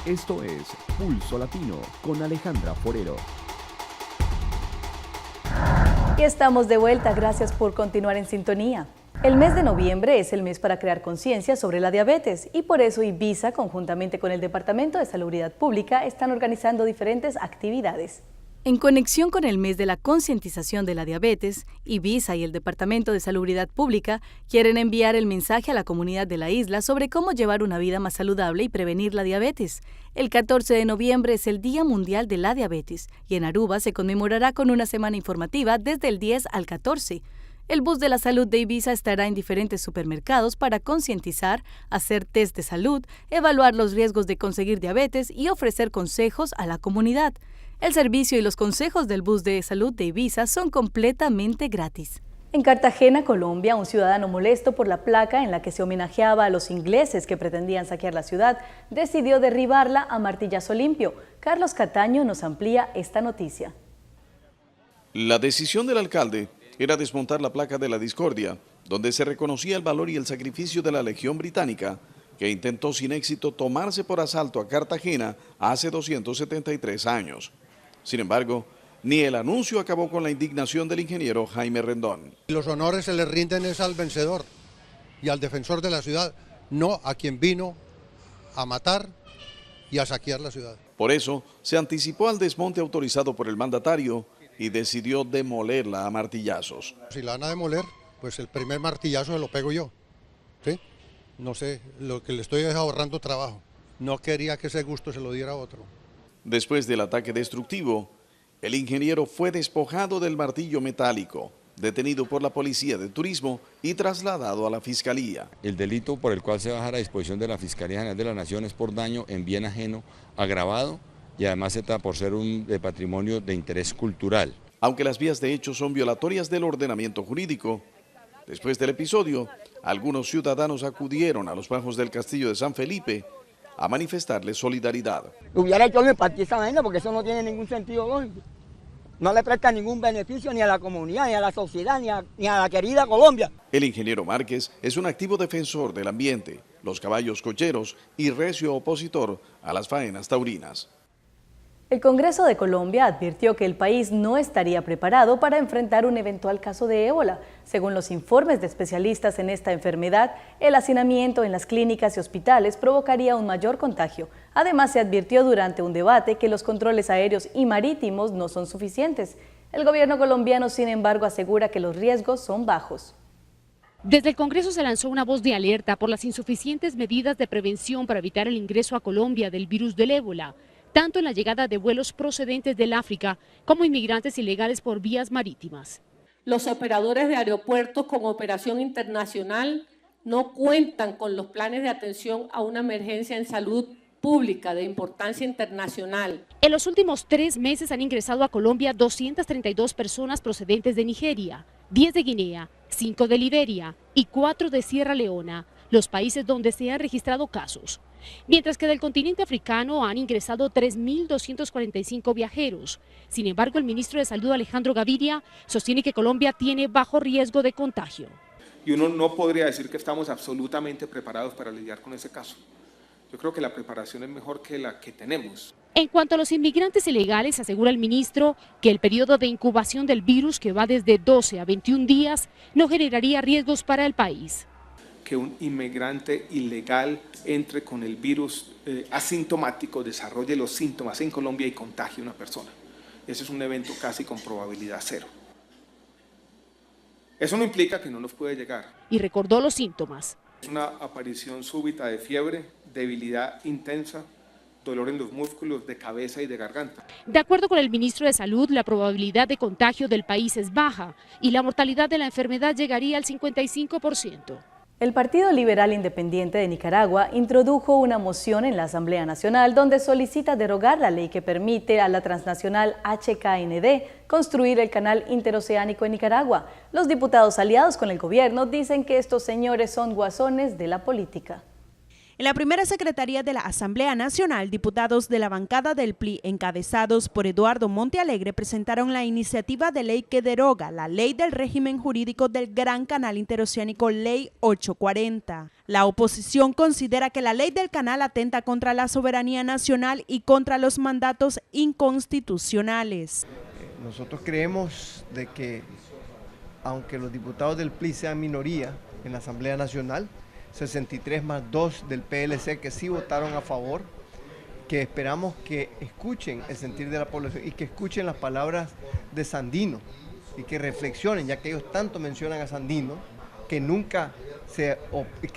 Esto es Pulso Latino con Alejandra Forero. Y estamos de vuelta, gracias por continuar en sintonía. El mes de noviembre es el mes para crear conciencia sobre la diabetes y por eso Ibiza, conjuntamente con el Departamento de Salubridad Pública, están organizando diferentes actividades. En conexión con el mes de la concientización de la diabetes, Ibiza y el Departamento de Salubridad Pública quieren enviar el mensaje a la comunidad de la isla sobre cómo llevar una vida más saludable y prevenir la diabetes. El 14 de noviembre es el Día Mundial de la Diabetes y en Aruba se conmemorará con una semana informativa desde el 10 al 14. El bus de la salud de Ibiza estará en diferentes supermercados para concientizar, hacer test de salud, evaluar los riesgos de conseguir diabetes y ofrecer consejos a la comunidad. El servicio y los consejos del bus de salud de Ibiza son completamente gratis. En Cartagena, Colombia, un ciudadano molesto por la placa en la que se homenajeaba a los ingleses que pretendían saquear la ciudad, decidió derribarla a martillazo limpio. Carlos Cataño nos amplía esta noticia. La decisión del alcalde era desmontar la placa de la discordia, donde se reconocía el valor y el sacrificio de la Legión Británica, que intentó sin éxito tomarse por asalto a Cartagena hace 273 años. Sin embargo, ni el anuncio acabó con la indignación del ingeniero Jaime Rendón. Los honores se le rinden es al vencedor y al defensor de la ciudad, no a quien vino a matar y a saquear la ciudad. Por eso, se anticipó al desmonte autorizado por el mandatario y decidió demolerla a martillazos. Si la van a demoler, pues el primer martillazo se lo pego yo, ¿sí? No sé, lo que le estoy es ahorrando trabajo. No quería que ese gusto se lo diera a otro. Después del ataque destructivo, el ingeniero fue despojado del martillo metálico, detenido por la Policía de Turismo y trasladado a la Fiscalía. El delito por el cual se va a dejar a disposición de la Fiscalía General de la Nación es por daño en bien ajeno agravado y además se trata por ser un patrimonio de interés cultural. Aunque las vías de hecho son violatorias del ordenamiento jurídico, después del episodio, algunos ciudadanos acudieron a los bajos del Castillo de San Felipe a manifestarle solidaridad. Hubiera hecho el partir esa vaina porque eso no tiene ningún sentido lógico. No le presta ningún beneficio ni a la comunidad, ni a la sociedad, ni a la querida Colombia. El ingeniero Márquez es un activo defensor del ambiente, los caballos cocheros y recio opositor a las faenas taurinas. El Congreso de Colombia advirtió que el país no estaría preparado para enfrentar un eventual caso de ébola. Según los informes de especialistas en esta enfermedad, el hacinamiento en las clínicas y hospitales provocaría un mayor contagio. Además, se advirtió durante un debate que los controles aéreos y marítimos no son suficientes. El gobierno colombiano, sin embargo, asegura que los riesgos son bajos. Desde el Congreso se lanzó una voz de alerta por las insuficientes medidas de prevención para evitar el ingreso a Colombia del virus del ébola, tanto en la llegada de vuelos procedentes del África como inmigrantes ilegales por vías marítimas. Los operadores de aeropuertos con operación internacional no cuentan con los planes de atención a una emergencia en salud pública de importancia internacional. En los últimos 3 meses han ingresado a Colombia 232 personas procedentes de Nigeria, 10 de Guinea, 5 de Liberia y 4 de Sierra Leona, los países donde se han registrado casos. Mientras que del continente africano han ingresado 3.245 viajeros. Sin embargo, el ministro de Salud, Alejandro Gaviria, sostiene que Colombia tiene bajo riesgo de contagio. Y uno no podría decir que estamos absolutamente preparados para lidiar con ese caso. Yo creo que la preparación es mejor que la que tenemos. En cuanto a los inmigrantes ilegales, asegura el ministro que el periodo de incubación del virus, que va desde 12 a 21 días, no generaría riesgos para el país. Que un inmigrante ilegal entre con el virus asintomático, desarrolle los síntomas en Colombia y contagie a una persona. Ese es un evento casi con probabilidad cero. Eso no implica que no nos puede llegar. Y recordó los síntomas. Es una aparición súbita de fiebre, debilidad intensa, dolor en los músculos de cabeza y de garganta. De acuerdo con el ministro de Salud, la probabilidad de contagio del país es baja y la mortalidad de la enfermedad llegaría al 55%. El Partido Liberal Independiente de Nicaragua introdujo una moción en la Asamblea Nacional donde solicita derogar la ley que permite a la transnacional HKND construir el canal interoceánico en Nicaragua. Los diputados aliados con el gobierno dicen que estos señores son guasones de la política. En la primera secretaría de la Asamblea Nacional, diputados de la bancada del PLI, encabezados por Eduardo Montealegre, presentaron la iniciativa de ley que deroga la ley del régimen jurídico del Gran Canal Interoceánico, Ley 840. La oposición considera que la ley del canal atenta contra la soberanía nacional y contra los mandatos inconstitucionales. Nosotros creemos de que, aunque los diputados del PLI sean minoría en la Asamblea Nacional, 63 más 2 del PLC que sí votaron a favor, que esperamos que escuchen el sentir de la población y que escuchen las palabras de Sandino y que reflexionen, ya que ellos tanto mencionan a Sandino, que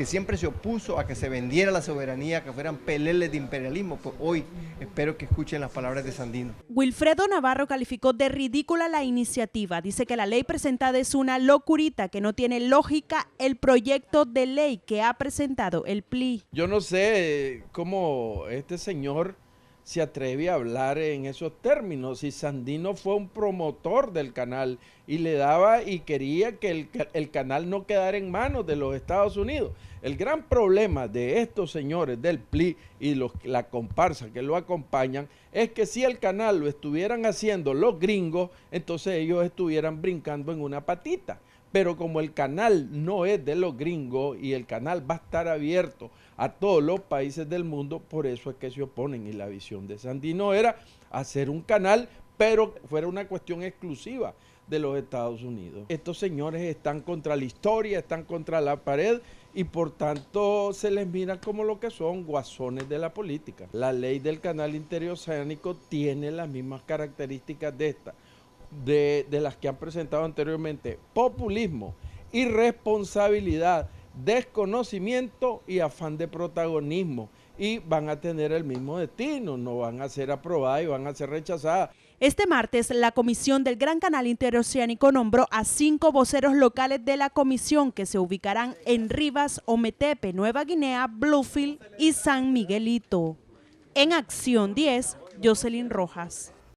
siempre se opuso a que se vendiera la soberanía, que fueran peleles de imperialismo. Pues hoy espero que escuchen las palabras de Sandino. Wilfredo Navarro calificó de ridícula la iniciativa. Dice que la ley presentada es una locurita, que no tiene lógica el proyecto de ley que ha presentado el PLI. Yo no sé cómo este señor se atreve a hablar en esos términos. Si Sandino fue un promotor del canal y le daba y quería que el canal no quedara en manos de los Estados Unidos. El gran problema de estos señores del PLI y la comparsa que lo acompañan es que si el canal lo estuvieran haciendo los gringos, entonces ellos estuvieran brincando en una patita. Pero como el canal no es de los gringos y el canal va a estar abierto a todos los países del mundo, por eso es que se oponen. Y la visión de Sandino era hacer un canal, pero fuera una cuestión exclusiva de los Estados Unidos. Estos señores están contra la historia, están contra la pared y por tanto se les mira como lo que son, guasones de la política. La ley del canal interoceánico tiene las mismas características de las que han presentado anteriormente: populismo, irresponsabilidad, desconocimiento y afán de protagonismo, y van a tener el mismo destino, no van a ser aprobadas y van a ser rechazadas. Este martes, la Comisión del Gran Canal Interoceánico nombró a 5 voceros locales de la comisión que se ubicarán en Rivas, Ometepe, Nueva Guinea, Bluefield y San Miguelito. En Acción 10, Jocelyn Rojas.